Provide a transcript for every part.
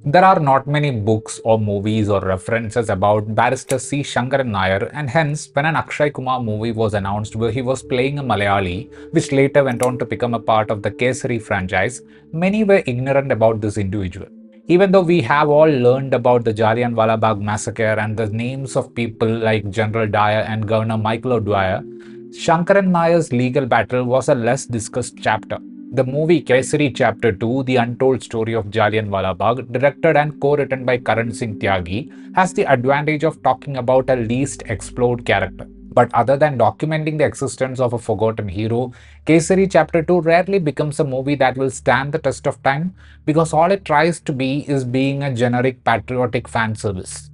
There are not many books or movies or references about Barrister C. Sankaran Nair, and hence, when an Akshay Kumar movie was announced where he was playing a Malayali, which later went on to become a part of the Kesari franchise, many were ignorant about this individual. Even though we have all learned about the Jallianwala Bagh massacre and the names of people like General Dyer and Governor Michael O'Dwyer, Sankaran Nair's legal battle was a less discussed chapter. The movie Kesari Chapter 2, The Untold Story of Jallianwala Bagh, directed and co-written by Karan Singh Tyagi, has the advantage of talking about a least explored character. But other than documenting the existence of a forgotten hero, Kesari Chapter 2 rarely becomes a movie that will stand the test of time because all it tries to be is being a generic patriotic fan service.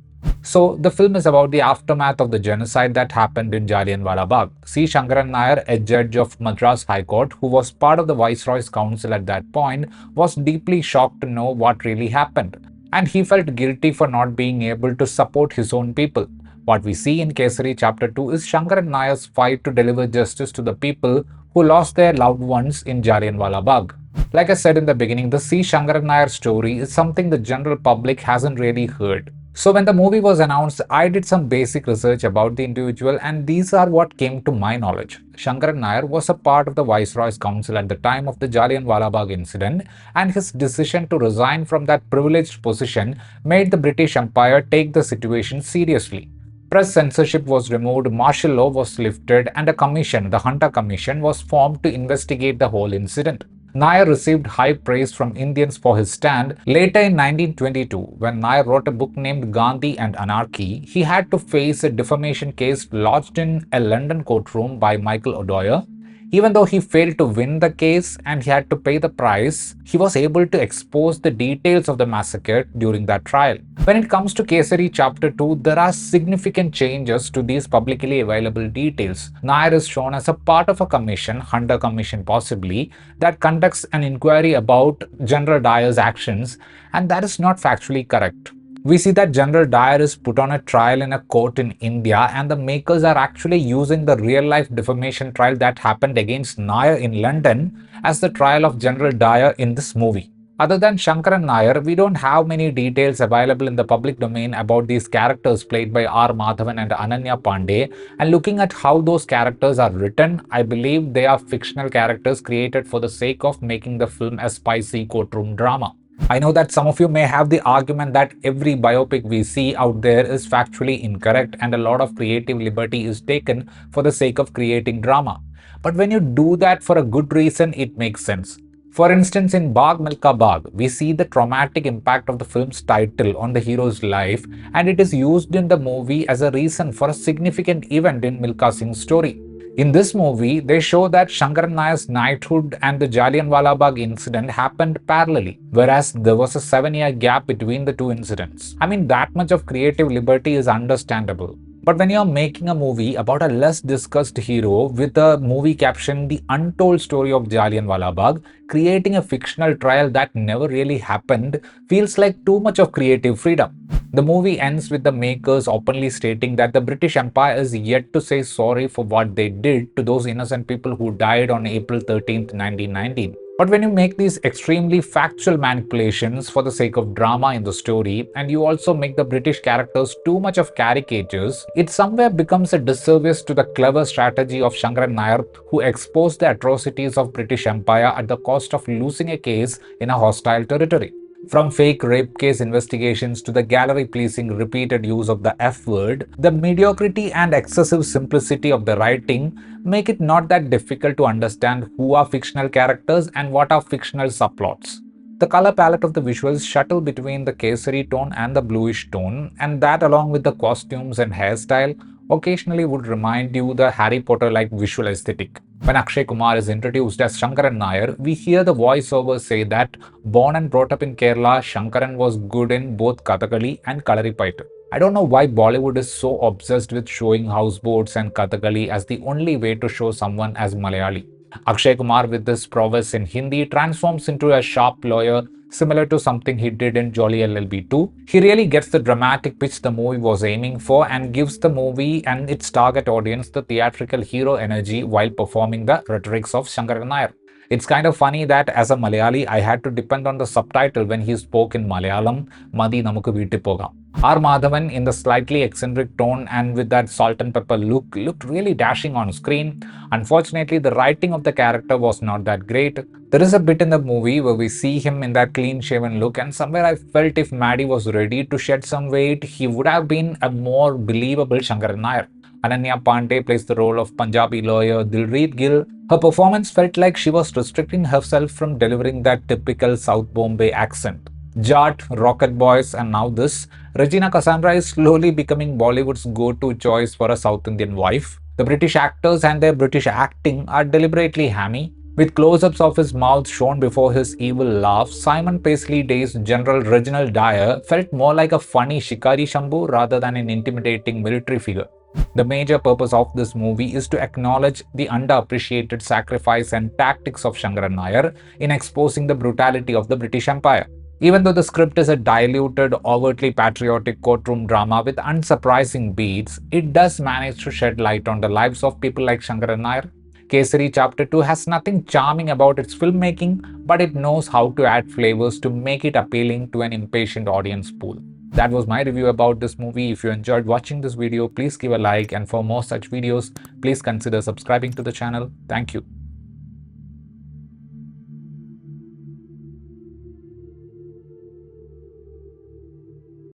So, the film is about the aftermath of the genocide that happened in Jallianwala Bagh. C. Sankaran Nair, a judge of Madras High Court who was part of the Viceroy's Council at that point, was deeply shocked to know what really happened. And he felt guilty for not being able to support his own people. What we see in Kesari Chapter 2 is Sankaran Nair's fight to deliver justice to the people who lost their loved ones in Jallianwala Bagh. Like I said in the beginning, the C. Sankaran Nair story is something the general public hasn't really heard. So when the movie was announced, I did some basic research about the individual and these are what came to my knowledge. Sankaran Nair was a part of the Viceroy's Council at the time of the Jallianwala Bagh incident, and his decision to resign from that privileged position made the British Empire take the situation seriously. Press censorship was removed, martial law was lifted, and a commission, the Hunter Commission, was formed to investigate the whole incident. Nair received high praise from Indians for his stand. Later in 1922, when Nair wrote a book named Gandhi and Anarchy, he had to face a defamation case lodged in a London courtroom by Michael O'Dwyer. Even though he failed to win the case and he had to pay the price, he was able to expose the details of the massacre during that trial. When it comes to Kesari Chapter 2, there are significant changes to these publicly available details. Nair is shown as a part of a commission, Hunter Commission possibly, that conducts an inquiry about General Dyer's actions, and that is not factually correct. We see that General Dyer is put on a trial in a court in India, and the makers are actually using the real life defamation trial that happened against Nair in London as the trial of General Dyer in this movie. Other than Sankaran Nair, we don't have many details available in the public domain about these characters played by R. Madhavan and Ananya Panday, and looking at how those characters are written, I believe they are fictional characters created for the sake of making the film a spicy courtroom drama. I know that some of you may have the argument that every biopic we see out there is factually incorrect and a lot of creative liberty is taken for the sake of creating drama. But when you do that for a good reason, it makes sense. For instance, in Bagh Milka Bagh, we see the traumatic impact of the film's title on the hero's life, and it is used in the movie as a reason for a significant event in Milka Singh's story. In this movie, they show that Sankaran Nair's knighthood and the Jallianwala Bagh incident happened parallelly, whereas there was a 7-year gap between the two incidents. I mean, that much of creative liberty is understandable. But when you're making a movie about a less discussed hero with a movie caption The Untold Story of Jallianwala Bagh, creating a fictional trial that never really happened feels like too much of creative freedom. The movie ends with the makers openly stating that the British Empire is yet to say sorry for what they did to those innocent people who died on April 13th, 1919. But when you make these extremely factual manipulations for the sake of drama in the story, and you also make the British characters too much of caricatures, it somewhere becomes a disservice to the clever strategy of Sankaran Nair, who exposed the atrocities of British Empire at the cost of losing a case in a hostile territory. From fake rape case investigations to the gallery-pleasing repeated use of the F word, the mediocrity and excessive simplicity of the writing make it not that difficult to understand who are fictional characters and what are fictional subplots. The color palette of the visuals shuttle between the kesari tone and the bluish tone, and that along with the costumes and hairstyle occasionally would remind you the Harry Potter-like visual aesthetic. When Akshay Kumar is introduced as Sankaran Nair, we hear the voiceover say that born and brought up in Kerala, Sankaran was good in both Kathakali and Kalaripayattu. I don't know why Bollywood is so obsessed with showing houseboats and Kathakali as the only way to show someone as Malayali. Akshay Kumar, with his prowess in Hindi, transforms into a sharp lawyer similar to something he did in Jolly LLB 2. He really gets the dramatic pitch the movie was aiming for and gives the movie and its target audience the theatrical hero energy while performing the rhetorics of Sankaran Nair. It's kind of funny that as a Malayali, I had to depend on the subtitle when he spoke in Malayalam, Madi Namukku Veetti Pogam. R. Madhavan, in the slightly eccentric tone and with that salt and pepper look, looked really dashing on screen. Unfortunately, the writing of the character was not that great. There is a bit in the movie where we see him in that clean shaven look, and somewhere I felt if Maddie was ready to shed some weight, he would have been a more believable Sankaran Nair. Ananya Panday plays the role of Punjabi lawyer Dilreet Gill. Her performance felt like she was restricting herself from delivering that typical South Bombay accent. Jat, Rocket Boys, and now this, Regina Cassandra is slowly becoming Bollywood's go-to choice for a South Indian wife. The British actors and their British acting are deliberately hammy. With close-ups of his mouth shown before his evil laugh, Simon Paisley Day's General Reginald Dyer felt more like a funny Shikari Shambhu rather than an intimidating military figure. The major purpose of this movie is to acknowledge the underappreciated sacrifice and tactics of Sankaran Nair in exposing the brutality of the British Empire. Even though the script is a diluted, overtly patriotic courtroom drama with unsurprising beats, it does manage to shed light on the lives of people like Sankaran Nair. Kesari Chapter 2 has nothing charming about its filmmaking, but it knows how to add flavors to make it appealing to an impatient audience pool. That was my review about this movie. If you enjoyed watching this video, please give a like, and for more such videos, please consider subscribing to the channel. Thank you.